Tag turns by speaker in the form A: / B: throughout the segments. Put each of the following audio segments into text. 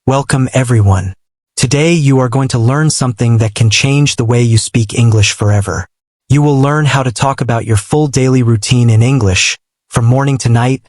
A: Welcome everyone. Today you are going to learn something that can change the way you speak English forever. You will learn how to talk about your full daily routine in English, from morning to night,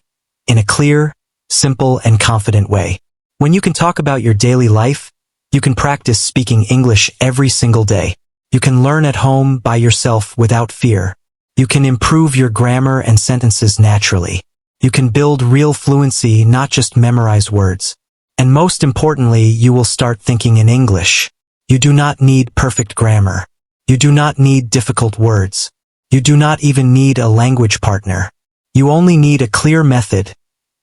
A: in a clear, simple, and confident way. When you can talk about your daily life, you can practice speaking English every single day. You can learn at home by yourself without fear. You can improve your grammar and sentences naturally. You can build real fluency, not just memorize words. And most importantly, you will start thinking in English. You do not need perfect grammar. You do not need difficult words. You do not even need a language partner. You only need a clear method,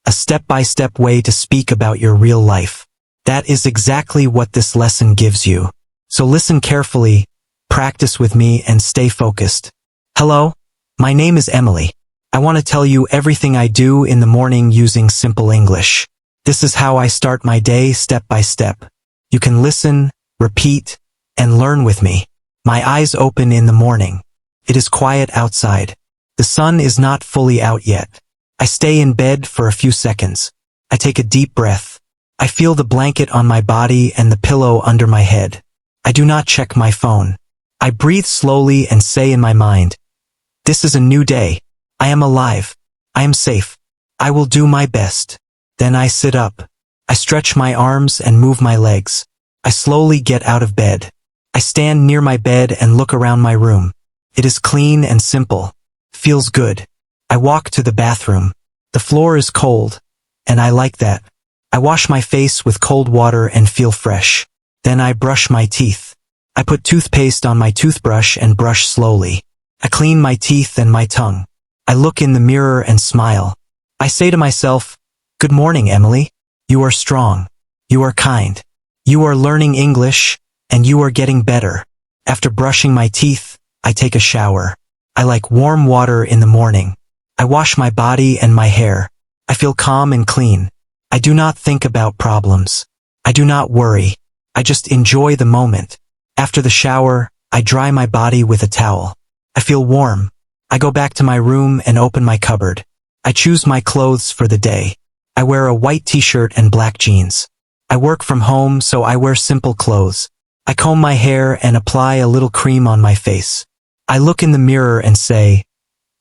A: a step-by-step way to speak about your real life. That is exactly what this lesson gives you. So listen carefully, practice with me, and stay focused. Hello, my name is Emily. I want to tell you everything I do in the morning using simple English. This is how I start my day step by step. You can listen, repeat, and learn with me. My eyes open in the morning. It is quiet outside. The sun is not fully out yet. I stay in bed for a few seconds. I take a deep breath. I feel the blanket on my body and the pillow under my head. I do not check my phone. I breathe slowly and say in my mind, "This is a new day. I am alive. I am safe. I will do my best." Then I sit up. I stretch my arms and move my legs. I slowly get out of bed. I stand near my bed and look around my room. It is clean and simple. Feels good. I walk to the bathroom. The floor is cold, and I like that. I wash my face with cold water and feel fresh. Then I brush my teeth. I put toothpaste on my toothbrush and brush slowly. I clean my teeth and my tongue. I look in the mirror and smile. I say to myself, "Good morning, Emily. You are strong. You are kind. You are learning English, and you are getting better." After brushing my teeth, I take a shower. I like warm water in the morning. I wash my body and my hair. I feel calm and clean. I do not think about problems. I do not worry. I just enjoy the moment. After the shower, I dry my body with a towel. I feel warm. I go back to my room and open my cupboard. I choose my clothes for the day. I wear a white t-shirt and black jeans. I work from home, so I wear simple clothes. I comb my hair and apply a little cream on my face. I look in the mirror and say,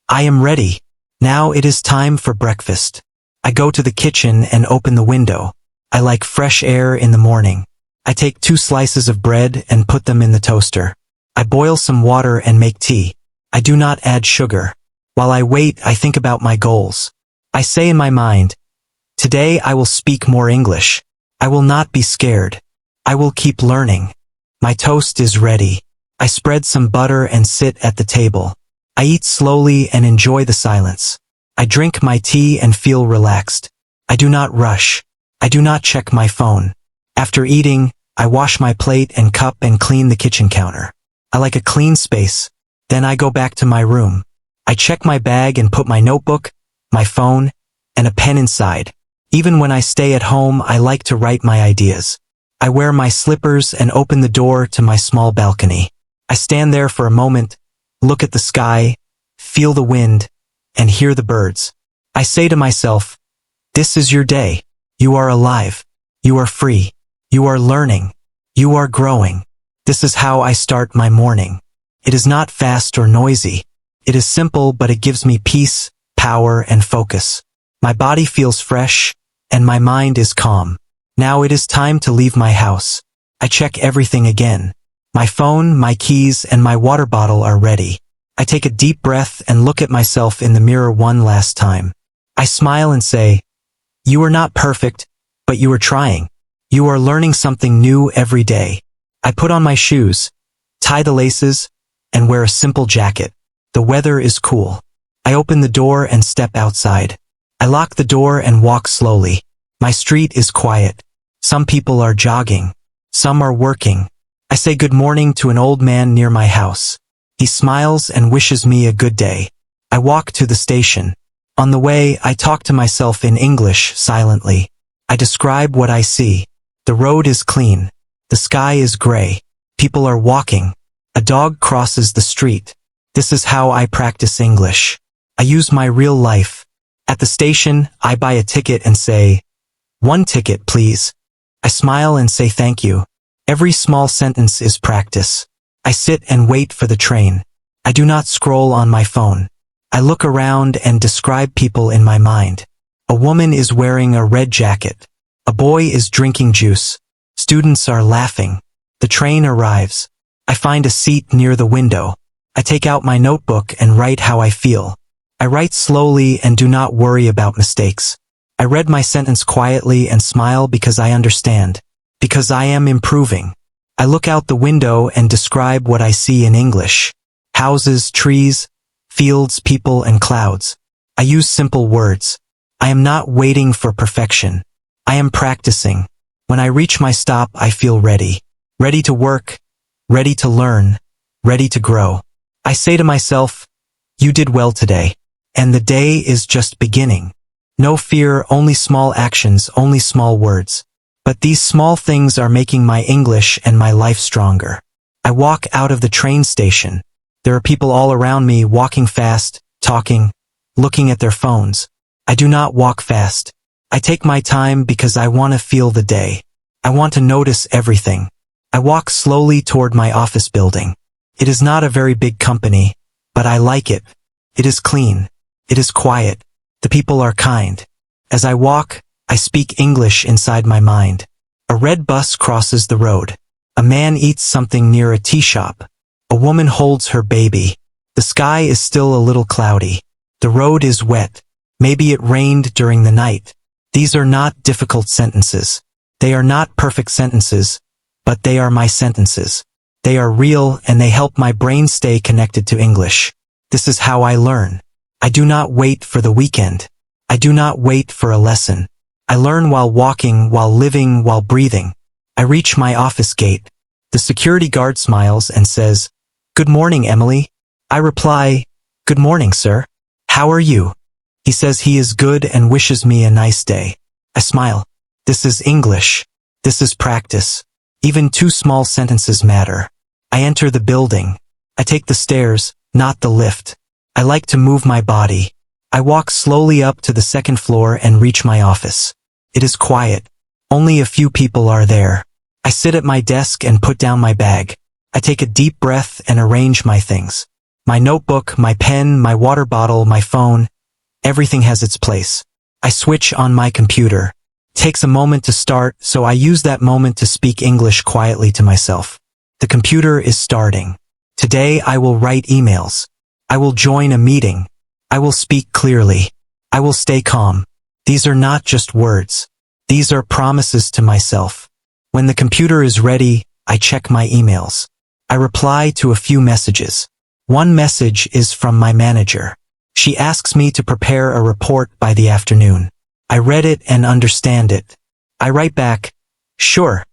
A: "I am ready. Now it is time for breakfast." I go to the kitchen and open the window. I like fresh air in the morning. I take 2 slices of bread and put them in the toaster. I boil some water and make tea. I do not add sugar. While I wait, I think about my goals. I say in my mind, "Today I will speak more English. I will not be scared. I will keep learning." My toast is ready. I spread some butter and sit at the table. I eat slowly and enjoy the silence. I drink my tea and feel relaxed. I do not rush. I do not check my phone. After eating, I wash my plate and cup and clean the kitchen counter. I like a clean space. Then I go back to my room. I check my bag and put my notebook, my phone, and a pen inside. Even when I stay at home, I like to write my ideas. I wear my slippers and open the door to my small balcony. I stand there for a moment, look at the sky, feel the wind, and hear the birds. I say to myself, "This is your day. You are alive. You are free. You are learning. You are growing." This is how I start my morning. It is not fast or noisy. It is simple, but it gives me peace, power, and focus. My body feels fresh, and my mind is calm. Now it is time to leave my house. I check everything again. My phone, my keys, and my water bottle are ready. I take a deep breath and look at myself in the mirror one last time. I smile and say, "You are not perfect, but you are trying. You are learning something new every day." I put on my shoes, tie the laces, and wear a simple jacket. The weather is cool. I open the door and step outside. I lock the door and walk slowly. My street is quiet. Some people are jogging. Some are working. I say good morning to an old man near my house. He smiles and wishes me a good day. I walk to the station. On the way, I talk to myself in English silently. I describe what I see. The road is clean. The sky is gray. People are walking. A dog crosses the street. This is how I practice English. I use my real life. At the station, I buy a ticket and say, "1 ticket, please." I smile and say thank you. Every small sentence is practice. I sit and wait for the train. I do not scroll on my phone. I look around and describe people in my mind. A woman is wearing a red jacket. A boy is drinking juice. Students are laughing. The train arrives. I find a seat near the window. I take out my notebook and write how I feel. I write slowly and do not worry about mistakes. I read my sentence quietly and smile because I understand. Because I am improving. I look out the window and describe what I see in English. Houses, trees, fields, people, and clouds. I use simple words. I am not waiting for perfection. I am practicing. When I reach my stop, I feel ready. Ready to work, ready to learn, ready to grow. I say to myself, you did well today. And the day is just beginning. No fear, only small actions, only small words. But these small things are making my English and my life stronger. I walk out of the train station. There are people all around me walking fast, talking, looking at their phones. I do not walk fast. I take my time because I want to feel the day. I want to notice everything. I walk slowly toward my office building. It is not a very big company, but I like it. It is clean. It is quiet. The people are kind. As I walk, I speak English inside my mind. A red bus crosses the road. A man eats something near a tea shop. A woman holds her baby. The sky is still a little cloudy. The road is wet. Maybe it rained during the night. These are not difficult sentences. They are not perfect sentences, but they are my sentences. They are real and they help my brain stay connected to English. This is how I learn. I do not wait for the weekend. I do not wait for a lesson. I learn while walking, while living, while breathing. I reach my office gate. The security guard smiles and says, "Good morning, Emily." I reply, "Good morning, sir. How are you?" He says he is good and wishes me a nice day. I smile. This is English. This is practice. Even 2 small sentences matter. I enter the building. I take the stairs, not the lift. I like to move my body. I walk slowly up to the 2nd floor and reach my office. It is quiet. Only a few people are there. I sit at my desk and put down my bag. I take a deep breath and arrange my things. My notebook, my pen, my water bottle, my phone. Everything has its place. I switch on my computer. It takes a moment to start, so I use that moment to speak English quietly to myself. The computer is starting. Today I will write emails. I will join a meeting. I will speak clearly. I will stay calm. These are not just words. These are promises to myself. When the computer is ready, I check my emails. I reply to a few messages. One message is from my manager. She asks me to prepare a report by the afternoon. I read it and understand it. I write back, "Sure.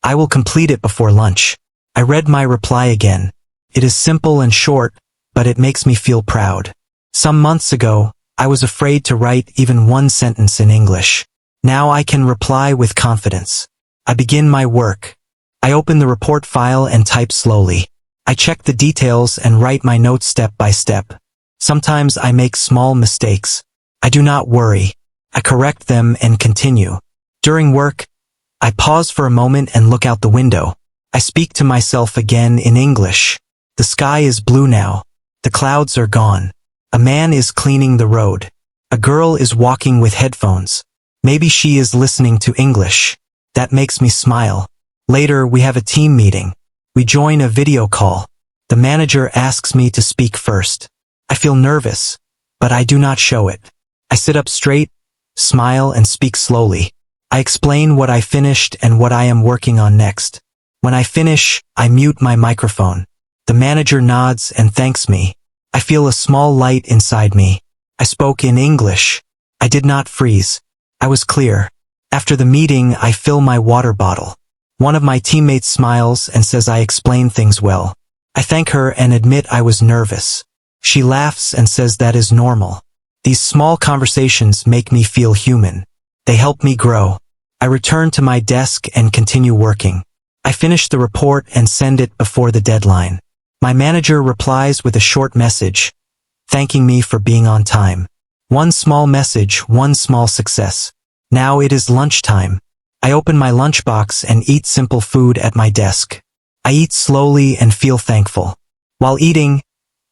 A: I will complete it before lunch." I read my reply again. It is simple and short, but it makes me feel proud. Some months ago, I was afraid to write even one sentence in English. Now I can reply with confidence. I begin my work. I open the report file and type slowly. I check the details and write my notes step by step. Sometimes I make small mistakes. I do not worry. I correct them and continue. During work, I pause for a moment and look out the window. I speak to myself again in English. The sky is blue now. The clouds are gone. A man is cleaning the road. A girl is walking with headphones. Maybe she is listening to English. That makes me smile. Later, we have a team meeting. We join a video call. The manager asks me to speak first. I feel nervous, but I do not show it. I sit up straight, smile, and speak slowly. I explain what I finished and what I am working on next. When I finish, I mute my microphone. The manager nods and thanks me. I feel a small light inside me. I spoke in English. I did not freeze. I was clear. After the meeting, I fill my water bottle. One of my teammates smiles and says I explained things well. I thank her and admit I was nervous. She laughs and says that is normal. These small conversations make me feel human. They help me grow. I return to my desk and continue working. I finish the report and send it before the deadline. My manager replies with a short message, thanking me for being on time. One small message, one small success. Now it is lunchtime. I open my lunchbox and eat simple food at my desk. I eat slowly and feel thankful. While eating,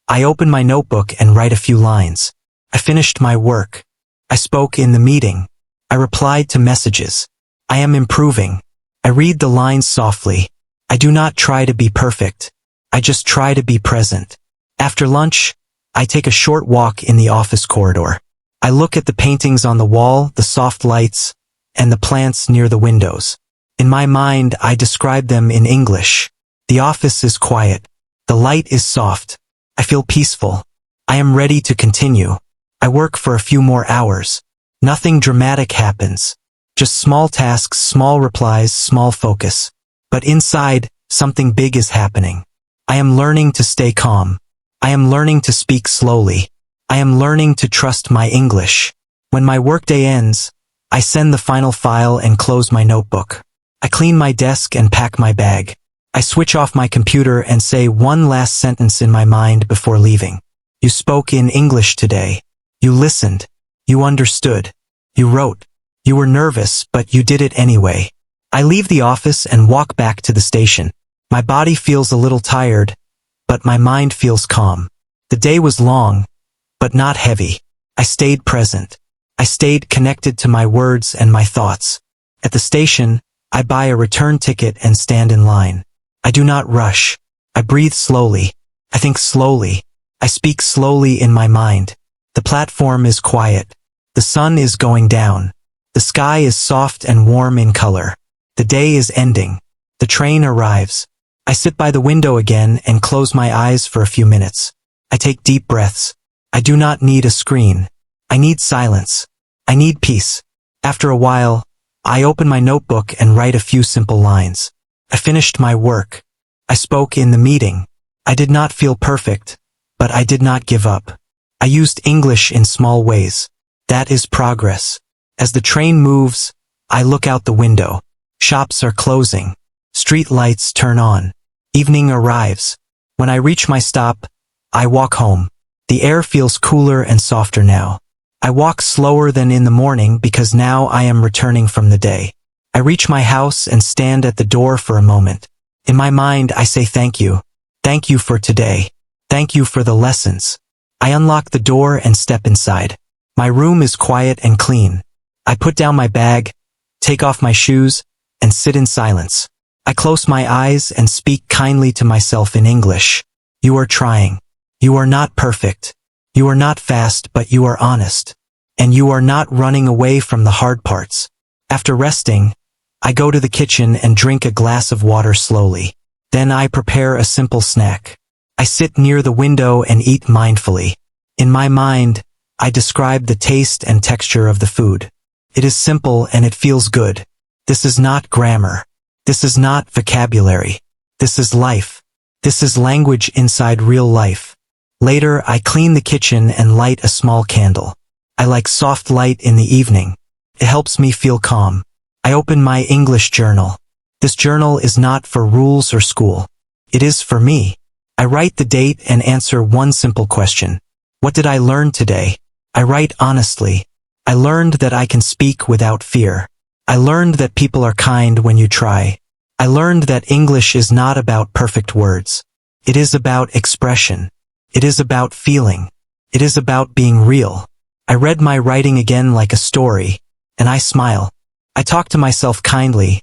A: I open my notebook and write a few lines. I finished my work. I spoke in the meeting. I replied to messages. I am improving. I read the lines softly. I do not try to be perfect. I just try to be present. After lunch, I take a short walk in the office corridor. I look at the paintings on the wall, the soft lights, and the plants near the windows. In my mind, I describe them in English. The office is quiet. The light is soft. I feel peaceful. I am ready to continue. I work for a few more hours. Nothing dramatic happens. Just small tasks, small replies, small focus. But inside, something big is happening. I am learning to stay calm. I am learning to speak slowly. I am learning to trust my English. When my workday ends, I send the final file and close my notebook. I clean my desk and pack my bag. I switch off my computer and say one last sentence in my mind before leaving. You spoke in English today. You listened. You understood. You wrote. You were nervous, but you did it anyway. I leave the office and walk back to the station. My body feels a little tired, but my mind feels calm. The day was long, but not heavy. I stayed present. I stayed connected to my words and my thoughts. At the station, I buy a return ticket and stand in line. I do not rush. I breathe slowly. I think slowly. I speak slowly in my mind. The platform is quiet. The sun is going down. The sky is soft and warm in color. The day is ending. The train arrives. I sit by the window again and close my eyes for a few minutes. I take deep breaths. I do not need a screen. I need silence. I need peace. After a while, I open my notebook and write a few simple lines. I finished my work. I spoke in the meeting. I did not feel perfect, but I did not give up. I used English in small ways. That is progress. As the train moves, I look out the window. Shops are closing. Street lights turn on. Evening arrives. When I reach my stop, I walk home. The air feels cooler and softer now. I walk slower than in the morning because now I am returning from the day. I reach my house and stand at the door for a moment. In my mind, I say thank you. Thank you for today. Thank you for the lessons. I unlock the door and step inside. My room is quiet and clean. I put down my bag, take off my shoes, and sit in silence. I close my eyes and speak kindly to myself in English. You are trying. You are not perfect. You are not fast, but you are honest. And you are not running away from the hard parts. After resting, I go to the kitchen and drink a glass of water slowly. Then I prepare a simple snack. I sit near the window and eat mindfully. In my mind, I describe the taste and texture of the food. It is simple and it feels good. This is not grammar. This is not vocabulary. This is life. This is language inside real life. Later, I clean the kitchen and light a small candle. I like soft light in the evening. It helps me feel calm. I open my English journal. This journal is not for rules or school. It is for me. I write the date and answer one simple question. What did I learn today? I write honestly. I learned that I can speak without fear. I learned that people are kind when you try. I learned that English is not about perfect words. It is about expression. It is about feeling. It is about being real. I read my writing again like a story, and I smile. I talk to myself kindly,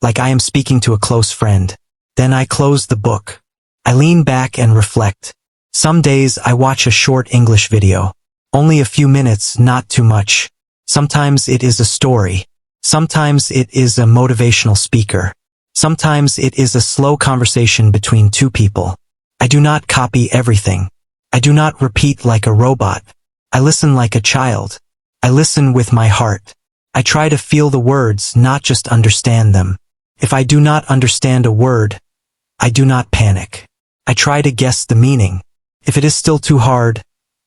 A: like I am speaking to a close friend. Then I close the book. I lean back and reflect. Some days I watch a short English video. Only a few minutes, not too much. Sometimes it is a story. Sometimes it is a motivational speaker. Sometimes it is a slow conversation between two people. I do not copy everything. I do not repeat like a robot. I listen like a child. I listen with my heart. I try to feel the words, not just understand them. If I do not understand a word, I do not panic. I try to guess the meaning. If it is still too hard,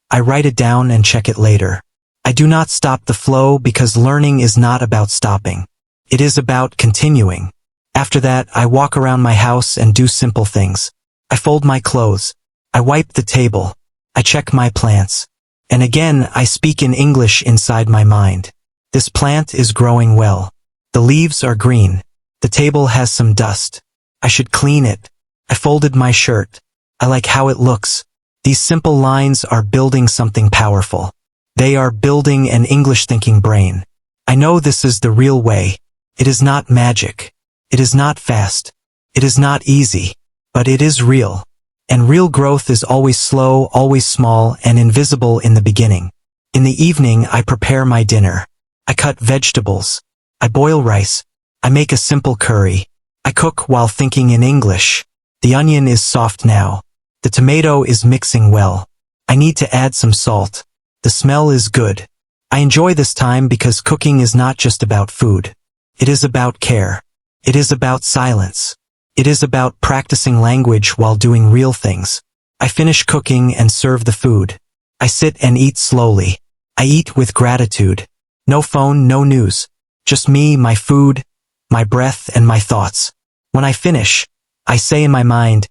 A: I write it down and check it later. I do not stop the flow because learning is not about stopping. It is about continuing. After that, I walk around my house and do simple things. I fold my clothes. I wipe the table. I check my plants. And again, I speak in English inside my mind. This plant is growing well. The leaves are green. The table has some dust. I should clean it. I folded my shirt. I like how it looks. These simple lines are building something powerful. They are building an English-thinking brain. I know this is the real way. It is not magic. It is not fast. It is not easy. But it is real. And real growth is always slow, always small, and invisible in the beginning. In the evening, I prepare my dinner. I cut vegetables. I boil rice. I make a simple curry. I cook while thinking in English. The onion is soft now. The tomato is mixing well. I need to add some salt. The smell is good. I enjoy this time because cooking is not just about food. It is about care. It is about silence. It is about practicing language while doing real things. I finish cooking and serve the food. I sit and eat slowly. I eat with gratitude. No phone, no news. Just me, my food, my breath, and my thoughts. When I finish, I say in my mind,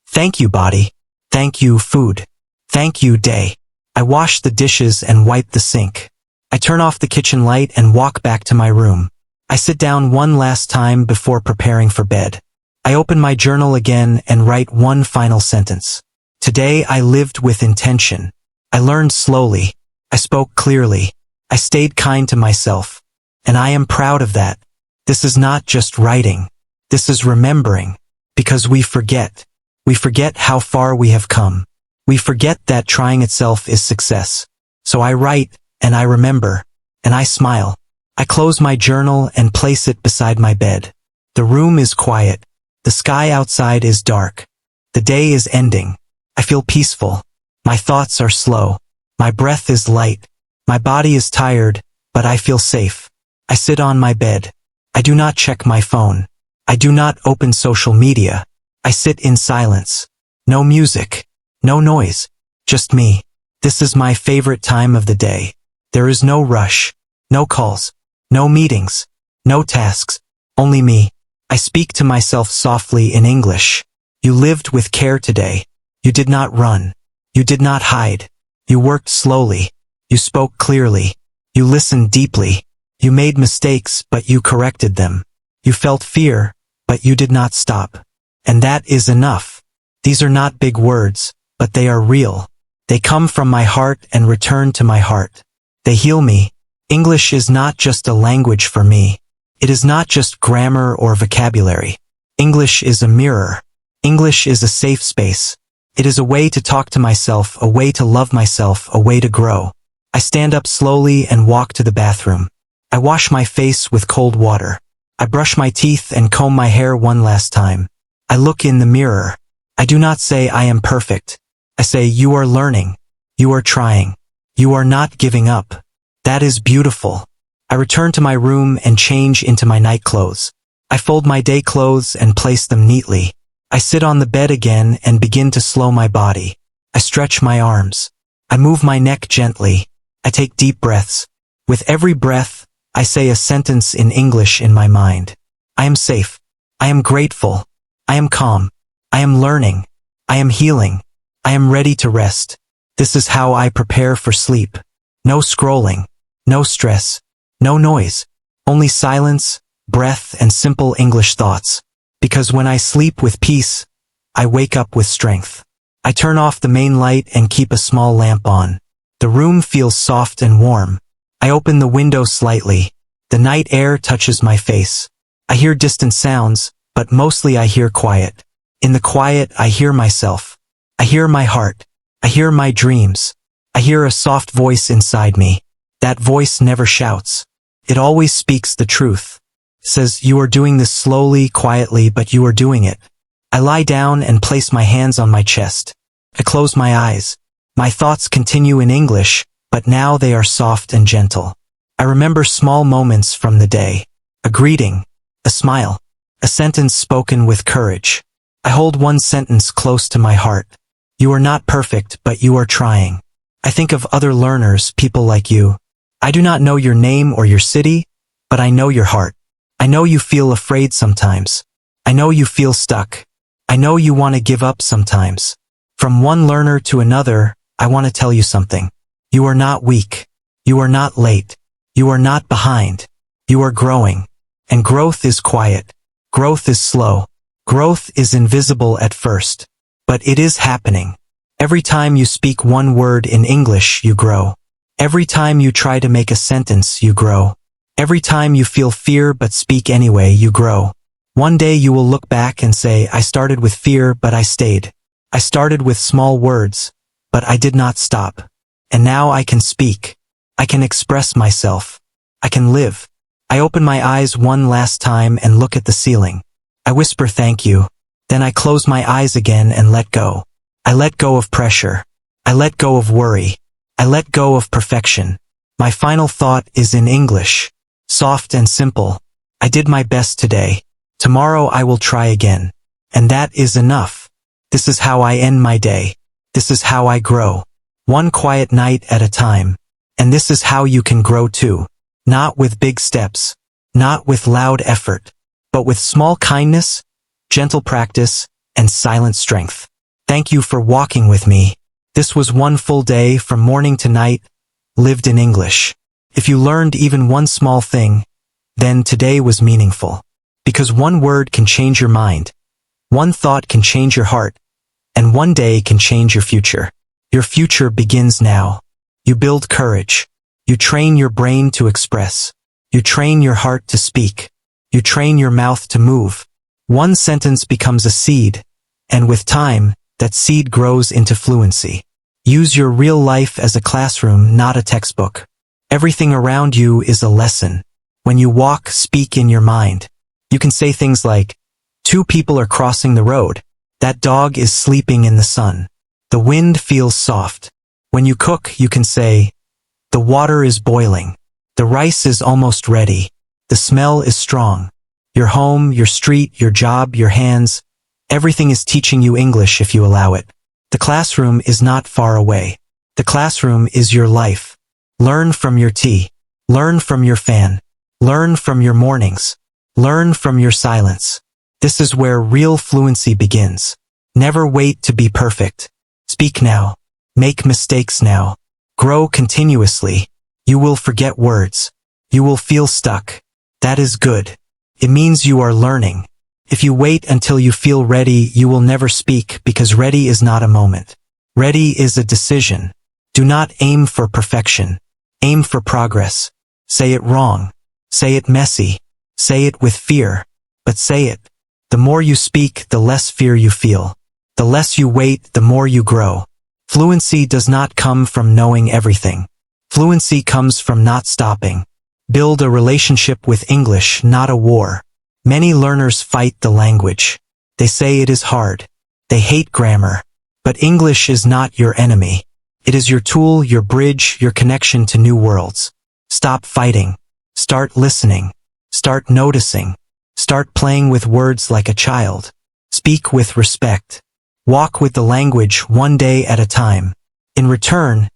A: "Thank you, body. Thank you, food. Thank you, day." I wash the dishes and wipe the sink. I turn off the kitchen light and walk back to my room. I sit down one last time before preparing for bed. I open my journal again and write one final sentence. Today I lived with intention. I learned slowly. I spoke clearly. I stayed kind to myself. And I am proud of that. This is not just writing. This is remembering. Because we forget. We forget how far we have come. We forget that trying itself is success. So I write, and I remember, and I smile. I close my journal and place it beside my bed. The room is quiet. The sky outside is dark. The day is ending. I feel peaceful. My thoughts are slow. My breath is light. My body is tired, but I feel safe. I sit on my bed. I do not check my phone. I do not open social media. I sit in silence. No music. No noise. Just me. This is my favorite time of the day. There is no rush. No calls. No meetings. No tasks. Only me. I speak to myself softly in English. You lived with care today. You did not run. You did not hide. You worked slowly. You spoke clearly. You listened deeply. You made mistakes, but you corrected them. You felt fear, but you did not stop. And that is enough. These are not big words, but they are real. They come from my heart and return to my heart. They heal me. English is not just a language for me. It is not just grammar or vocabulary. English is a mirror. English is a safe space. It is a way to talk to myself, a way to love myself, a way to grow. I stand up slowly and walk to the bathroom. I wash my face with cold water. I brush my teeth and comb my hair one last time. I look in the mirror. I do not say I am perfect. I say you are learning. You are trying. You are not giving up. That is beautiful. I return to my room and change into my night clothes. I fold my day clothes and place them neatly. I sit on the bed again and begin to slow my body. I stretch my arms. I move my neck gently. I take deep breaths. With every breath, I say a sentence in English in my mind. I am safe. I am grateful. I am calm. I am learning. I am healing. I am ready to rest. This is how I prepare for sleep. No scrolling. No stress. No noise. Only silence, breath, and simple English thoughts. Because when I sleep with peace, I wake up with strength. I turn off the main light and keep a small lamp on. The room feels soft and warm. I open the window slightly. The night air touches my face. I hear distant sounds, but mostly I hear quiet. In the quiet, I hear myself. I hear my heart. I hear my dreams. I hear a soft voice inside me. That voice never shouts. It always speaks the truth. Says, you are doing this slowly, quietly, but you are doing it. I lie down and place my hands on my chest. I close my eyes. My thoughts continue in English, but now they are soft and gentle. I remember small moments from the day. A greeting, a smile, a sentence spoken with courage. I hold one sentence close to my heart. You are not perfect, but you are trying. I think of other learners, people like you. I do not know your name or your city, but I know your heart. I know you feel afraid sometimes. I know you feel stuck. I know you want to give up sometimes. From one learner to another, I want to tell you something. You are not weak. You are not late. You are not behind. You are growing. And growth is quiet. Growth is slow. Growth is invisible at first. But it is happening. Every time you speak one word in English, you grow. Every time you try to make a sentence, you grow. Every time you feel fear but speak anyway, you grow. One day you will look back and say, I started with fear, but I stayed. I started with small words, but I did not stop. And now I can speak. I can express myself. I can live. I open my eyes one last time and look at the ceiling. I whisper thank you. Then I close my eyes again and let go. I let go of pressure. I let go of worry. I let go of perfection. My final thought is in English. Soft and simple. I did my best today. Tomorrow I will try again. And that is enough. This is how I end my day. This is how I grow. One quiet night at a time. And this is how you can grow too. Not with big steps. Not with loud effort. But with small kindness, gentle practice, and silent strength. Thank you for walking with me. This was one full day from morning to night, lived in English. If you learned even one small thing, then today was meaningful. Because one word can change your mind. One thought can change your heart. And one day can change your future. Your future begins now. You build courage. You train your brain to express. You train your heart to speak. You train your mouth to move. One sentence becomes a seed, and with time, that seed grows into fluency. Use your real life as a classroom, not a textbook. Everything around you is a lesson. When you walk, speak in your mind. You can say things like, 2 people are crossing the road. That dog is sleeping in the sun. The wind feels soft. When you cook, you can say, the water is boiling. The rice is almost ready. The smell is strong. Your home, your street, your job, your hands, everything is teaching you English if you allow it. The classroom is not far away. The classroom is your life. Learn from your tea. Learn from your fan. Learn from your mornings. Learn from your silence. This is where real fluency begins. Never wait to be perfect. Speak now. Make mistakes now. Grow continuously. You will forget words. You will feel stuck. That is good. It means you are learning. If you wait until you feel ready, you will never speak because ready is not a moment. Ready is a decision. Do not aim for perfection. Aim for progress. Say it wrong. Say it messy. Say it with fear. But say it. The more you speak, the less fear you feel. The less you wait, the more you grow. Fluency does not come from knowing everything. Fluency comes from not stopping. Build a relationship with English, not a war. Many learners fight the language. They say it is hard. They hate grammar. But English is not your enemy. It is your tool, your bridge, your connection to new worlds. Stop fighting. Start listening. Start noticing. Start playing with words like a child. Speak with respect. Walk with the language one day at a time. In return,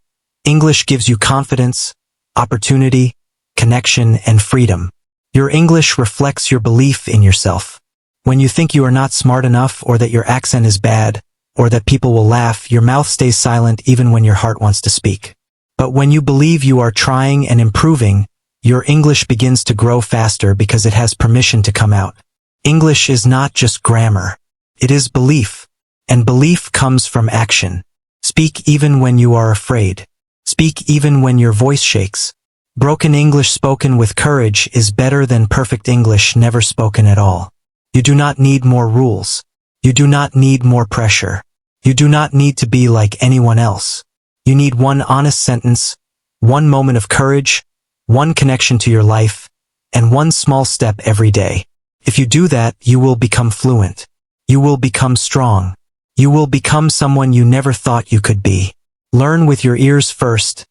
A: English gives you confidence, opportunity, connection, and freedom. Your English reflects your belief in yourself. When you think you are not smart enough, or that your accent is bad, or that people will laugh, your mouth stays silent even when your heart wants to speak. But when you believe you are trying and improving, your English begins to grow faster because it has permission to come out. English is not just grammar. It is belief. And belief comes from action. Speak even when you are afraid. Speak even when your voice shakes. Broken English spoken with courage is better than perfect English never spoken at all. You do not need more rules. You do not need more pressure. You do not need to be like anyone else. You need one honest sentence, one moment of courage, one connection to your life, and one small step every day. If you do that, you will become fluent. You will become strong. You will become someone you never thought you could be. Learn with your ears first,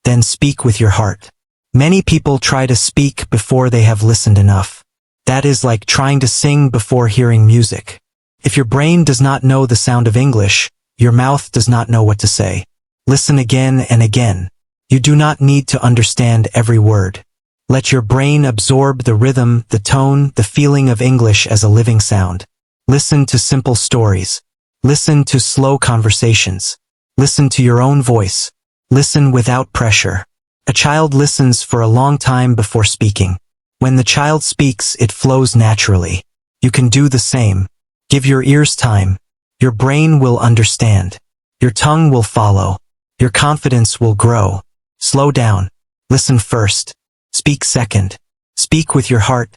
A: then speak with your heart. Many people try to speak before they have listened enough. That is like trying to sing before hearing music. If your brain does not know the sound of English, your mouth does not know what to say. Listen again and again. You do not need to understand every word. Let your brain absorb the rhythm, the tone, the feeling of English as a living sound. Listen to simple stories. Listen to slow conversations. Listen to your own voice. Listen without pressure. A child listens for a long time before speaking. When the child speaks, it flows naturally. You can do the same. Give your ears time. Your brain will understand. Your tongue will follow. Your confidence will grow. Slow down. Listen first. Speak second. Speak with your heart,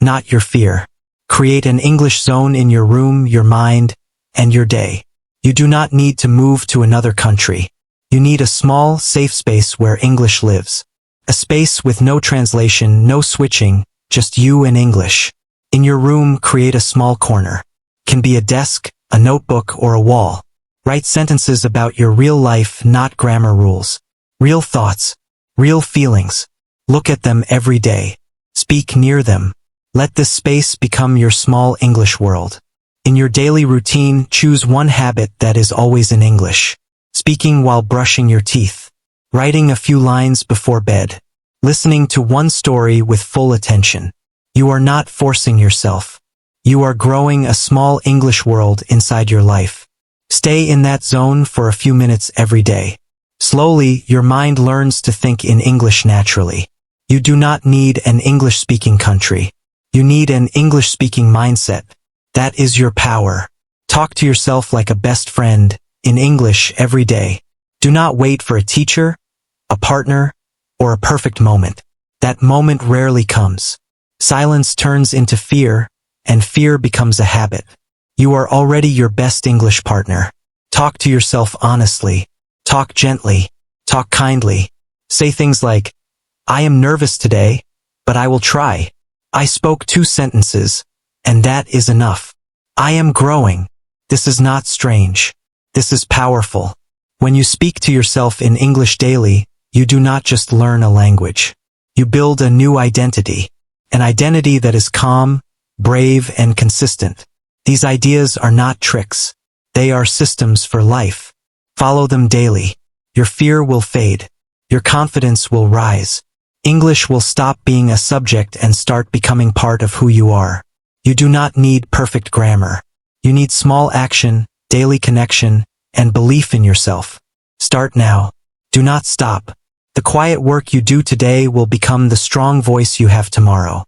A: not your fear. Create an English zone in your room, your mind, and your day. You do not need to move to another country. You need a small, safe space where English lives. A space with no translation, no switching, just you and English. In your room, create a small corner. Can be a desk, a notebook, or a wall. Write sentences about your real life, not grammar rules. Real thoughts, real feelings. Look at them every day. Speak near them. Let this space become your small English world. In your daily routine, choose one habit that is always in English. Speaking while brushing your teeth. Writing a few lines before bed. Listening to one story with full attention. You are not forcing yourself. You are growing a small English world inside your life. Stay in that zone for a few minutes every day. Slowly, your mind learns to think in English naturally. You do not need an English-speaking country. You need an English-speaking mindset. That is your power. Talk to yourself like a best friend, in English every day. Do not wait for a teacher, a partner, or a perfect moment. That moment rarely comes. Silence turns into fear, and fear becomes a habit. You are already your best English partner. Talk to yourself honestly. Talk gently. Talk kindly. Say things like, I am nervous today, but I will try. I spoke 2 sentences, and that is enough. I am growing. This is not strange. This is powerful. When you speak to yourself in English daily, you do not just learn a language. You build a new identity. An identity that is calm, brave, and consistent. These ideas are not tricks. They are systems for life. Follow them daily. Your fear will fade. Your confidence will rise. English will stop being a subject and start becoming part of who you are. You do not need perfect grammar. You need small action, daily connection, and belief in yourself. Start now. Do not stop. The quiet work you do today will become the strong voice you have tomorrow.